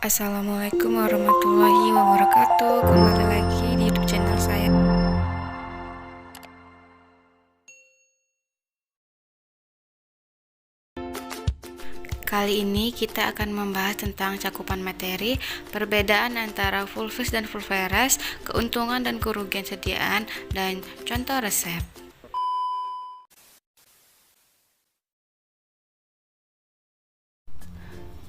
Assalamualaikum warahmatullahi wabarakatuh. Kembali lagi di YouTube channel saya. Kali ini kita akan membahas tentang cakupan materi, perbedaan antara Fulvis dan Fulveres, keuntungan dan kerugian sediaan, dan contoh resep.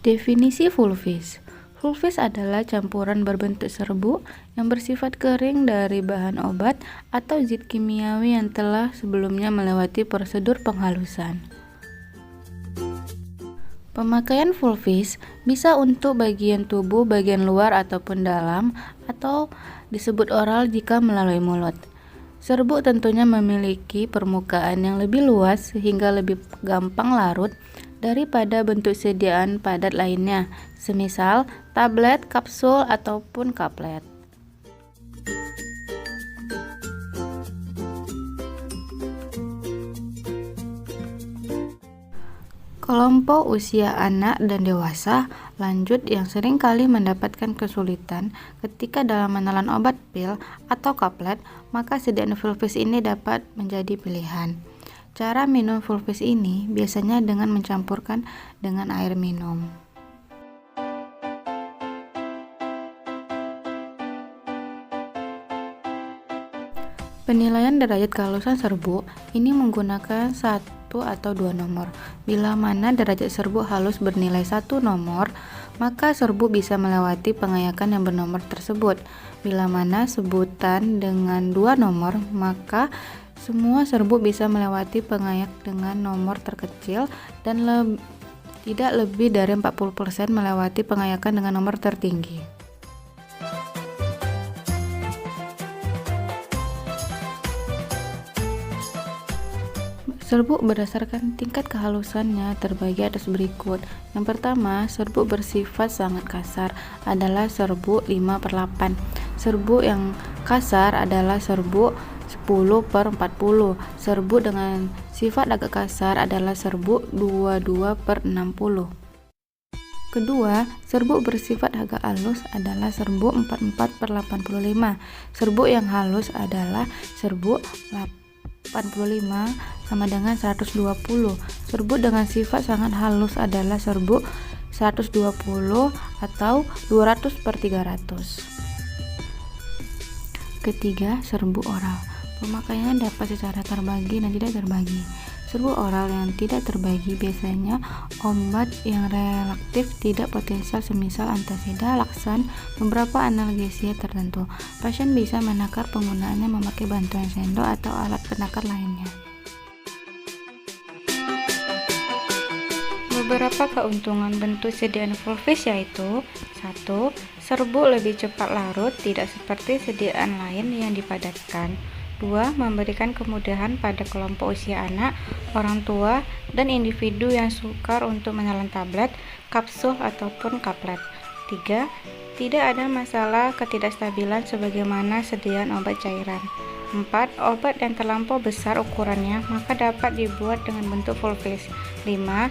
Definisi Fulvis. Fulvis adalah campuran berbentuk serbuk yang bersifat kering dari bahan obat atau zat kimiawi yang telah sebelumnya melewati prosedur penghalusan. Pemakaian Fulvis bisa untuk bagian tubuh bagian luar ataupun dalam, atau disebut oral jika melalui mulut. Serbuk tentunya memiliki permukaan yang lebih luas sehingga lebih gampang larut daripada bentuk sediaan padat lainnya, semisal tablet, kapsul, ataupun kaplet. Kelompok usia anak dan dewasa lanjut yang sering kali mendapatkan kesulitan ketika dalam menelan obat pil atau kaplet, maka sediaan Fulvis ini dapat menjadi pilihan. Cara minum Fulvis ini biasanya dengan mencampurkan dengan air minum. Penilaian derajat kehalusan serbuk ini menggunakan 1 atau 2 nomor. Bila mana derajat serbuk halus bernilai 1 nomor, maka serbuk bisa melewati pengayakan yang bernomor tersebut. Bila mana sebutan dengan 2 nomor, maka semua serbuk bisa melewati pengayak dengan nomor terkecil dan tidak lebih dari 40% melewati pengayakan dengan nomor tertinggi. Serbuk berdasarkan tingkat kehalusannya terbagi atas berikut. Yang pertama, serbuk bersifat sangat kasar adalah serbuk 5/8. Serbuk yang kasar adalah serbuk 10/40. Serbuk dengan sifat agak kasar adalah serbuk 22/60. Kedua, serbuk bersifat agak halus adalah serbuk 44/85. Serbuk yang halus adalah serbuk 85 sama dengan 120. Serbuk dengan sifat sangat halus adalah serbuk 120 atau 200/300. Ketiga, serbuk oral. Pemakaiannya dapat secara terbagi dan tidak terbagi. Serbuk oral yang tidak terbagi biasanya obat yang relatif tidak potensial semisal antasida, laksan, beberapa analgesia tertentu. Pasien bisa menakar penggunaannya memakai bantuan sendok atau alat penakar lainnya. Beberapa keuntungan bentuk sediaan Fulvis yaitu: 1. Serbuk lebih cepat larut, tidak seperti sediaan lain yang dipadatkan. 2. Memberikan kemudahan pada kelompok usia anak, orang tua, dan individu yang sukar untuk menelan tablet, kapsul, ataupun kaplet. 3. Tidak ada masalah ketidakstabilan sebagaimana sediaan obat cairan. 4. Obat yang terlampau besar ukurannya maka dapat dibuat dengan bentuk Fulvis. 5.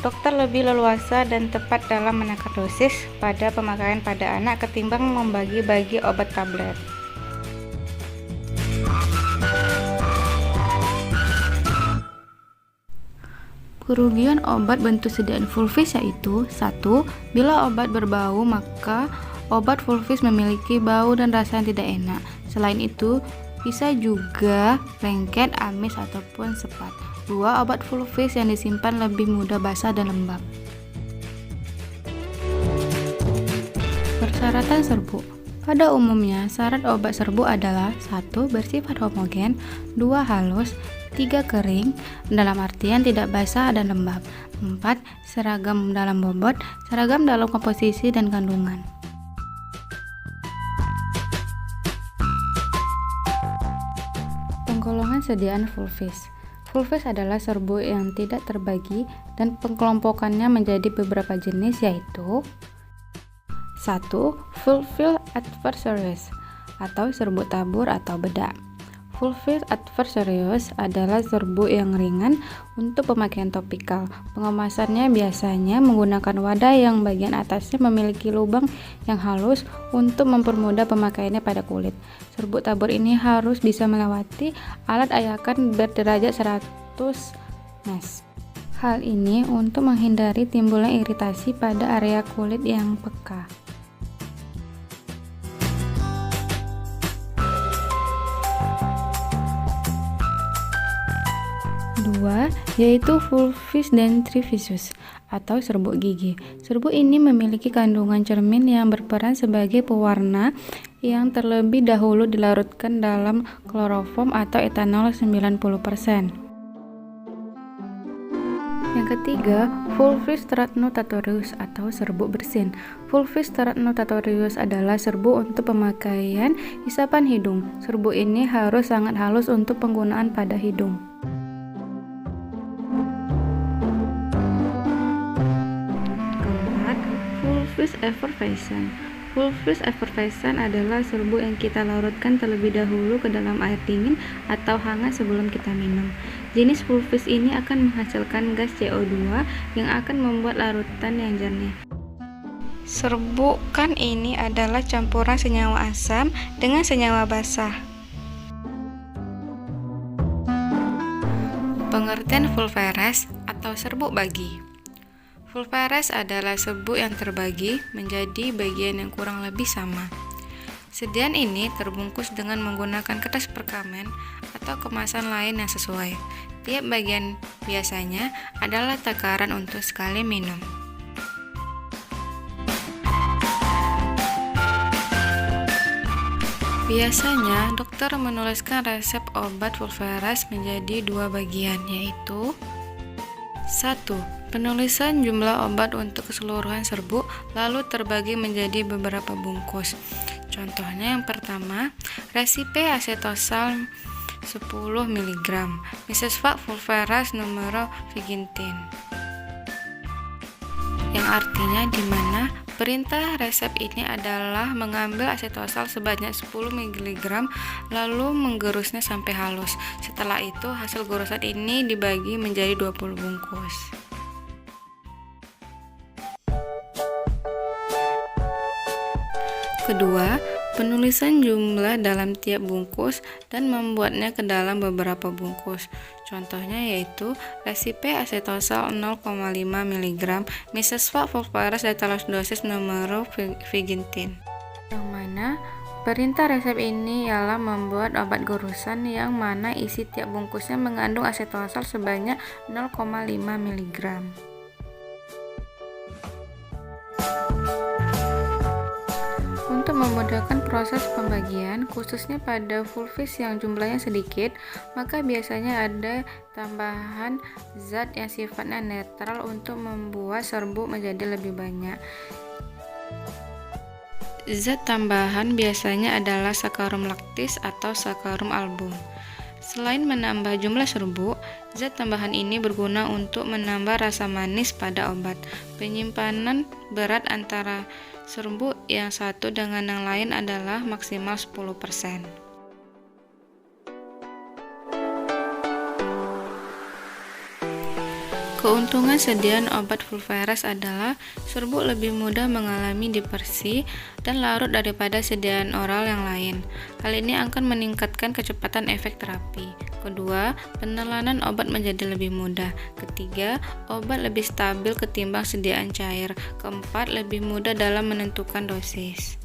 Dokter lebih leluasa dan tepat dalam menakar dosis pada pemakaian pada anak ketimbang membagi-bagi obat tablet. Kerugian obat bentuk sediaan Fulvis yaitu: 1. Bila obat berbau, maka obat Fulvis memiliki bau dan rasa yang tidak enak. Selain itu, bisa juga lengket, amis, ataupun sepat. 2. Obat Fulvis yang disimpan lebih mudah basah dan lembab. Persyaratan serbuk. Pada umumnya, syarat obat serbuk adalah: 1. Bersifat homogen, 2. Halus, 3. Kering, dalam artian tidak basah dan lembab. 4. Seragam dalam bobot, seragam dalam komposisi dan kandungan. Penggolongan sediaan Fulvis. Fulvis adalah serbuk yang tidak terbagi dan pengelompokannya menjadi beberapa jenis yaitu: 1. Fulvil adversaries atau serbuk tabur atau bedak. Vulvis adversarius adalah serbuk yang ringan untuk pemakaian topikal. Pengemasannya biasanya menggunakan wadah yang bagian atasnya memiliki lubang yang halus untuk mempermudah pemakaiannya pada kulit. Serbuk tabur ini harus bisa melewati alat ayakan berderajat 100 mesh. Hal ini untuk menghindari timbulnya iritasi pada area kulit yang peka. 2 yaitu vulvis dentrificus atau serbuk gigi. Serbuk ini memiliki kandungan cermin yang berperan sebagai pewarna yang terlebih dahulu dilarutkan dalam kloroform atau etanol 90%. Yang ketiga, vulvis sternutatorius atau serbuk bersin. Vulvis sternutatorius adalah serbuk untuk pemakaian isapan hidung. Serbuk ini harus sangat halus untuk penggunaan pada hidung. Vulvis effervescens. Vulvis effervescens adalah serbuk yang kita larutkan terlebih dahulu ke dalam air dingin atau hangat sebelum kita minum. Jenis vulvis ini akan menghasilkan gas CO2 yang akan membuat larutan yang jernih. Serbukan ini adalah campuran senyawa asam dengan senyawa basah. Pengertian vulvaris atau serbuk bagi. Vulvaris adalah serbuk yang terbagi menjadi bagian yang kurang lebih sama. Sediaan ini terbungkus dengan menggunakan kertas perkamen atau kemasan lain yang sesuai. Tiap bagian biasanya adalah takaran untuk sekali minum. Biasanya, dokter menuliskan resep obat vulvaris menjadi 2 bagian, yaitu 1. Penulisan jumlah obat untuk keseluruhan serbuk lalu terbagi menjadi beberapa bungkus. Contohnya yang pertama, resipe asetosal 10 mg, Mesesvac vulvaris numero vigintin. Yang artinya di mana perintah resep ini adalah mengambil asetosal sebanyak 10 mg lalu menggerusnya sampai halus. Setelah itu hasil goresan ini dibagi menjadi 20 bungkus. Kedua, penulisan jumlah dalam tiap bungkus dan membuatnya ke dalam beberapa bungkus. Contohnya yaitu resipe asetosal 0,5 mg, Mesesvac vulvaris dosis numero vigintin. Yang mana perintah resep ini ialah membuat obat gorusan yang mana isi tiap bungkusnya mengandung asetosal sebanyak 0,5 mg. Untuk memudahkan proses pembagian, khususnya pada vulvis yang jumlahnya sedikit, maka biasanya ada tambahan zat yang sifatnya netral untuk membuat serbuk menjadi lebih banyak. Zat tambahan biasanya adalah saccharum lactis atau saccharum album. Selain menambah jumlah serbuk, zat tambahan ini berguna untuk menambah rasa manis pada obat. Penyimpanan berat antara serbuk yang satu dengan yang lain adalah maksimal 10%. Keuntungan sediaan obat vulvaris adalah serbuk lebih mudah mengalami dispersi dan larut daripada sediaan oral yang lain. Hal ini akan meningkatkan kecepatan efek terapi. Kedua, penelanan obat menjadi lebih mudah. Ketiga, obat lebih stabil ketimbang sediaan cair. Keempat, lebih mudah dalam menentukan dosis.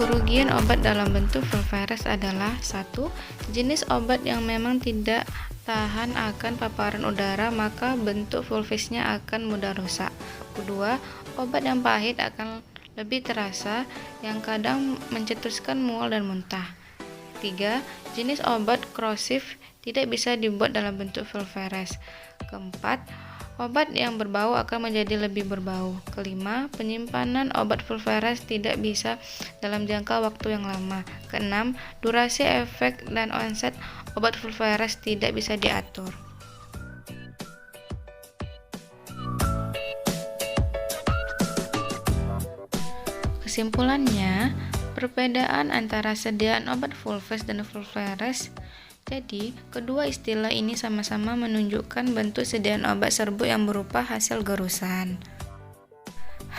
Kerugian obat dalam bentuk vulvaris adalah 1. Jenis obat yang memang tidak tahan akan paparan udara, maka bentuk vulvisnya akan mudah rusak. Kedua, obat yang pahit akan lebih terasa, yang kadang mencetuskan mual dan muntah. 3. Jenis obat korosif tidak bisa dibuat dalam bentuk vulvaris. Keempat, obat yang berbau akan menjadi lebih berbau. Kelima, penyimpanan obat vulvaris tidak bisa dalam jangka waktu yang lama. Keenam, durasi efek dan onset obat vulvaris tidak bisa diatur. Kesimpulannya, perbedaan antara sediaan obat Vulfes dan Vulveres. Jadi, kedua istilah ini sama-sama menunjukkan bentuk sediaan obat serbuk yang berupa hasil gerusan.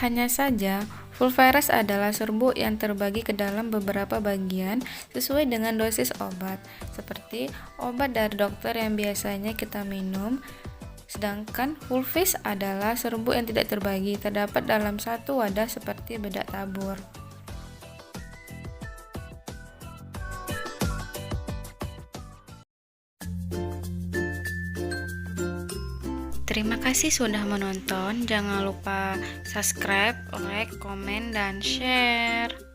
Hanya saja, Vulveres adalah serbuk yang terbagi ke dalam beberapa bagian sesuai dengan dosis obat, seperti obat dari dokter yang biasanya kita minum. Sedangkan Vulfes adalah serbuk yang tidak terbagi, terdapat dalam satu wadah seperti bedak tabur. Terima kasih sudah menonton. Jangan lupa subscribe, like, komen, dan share.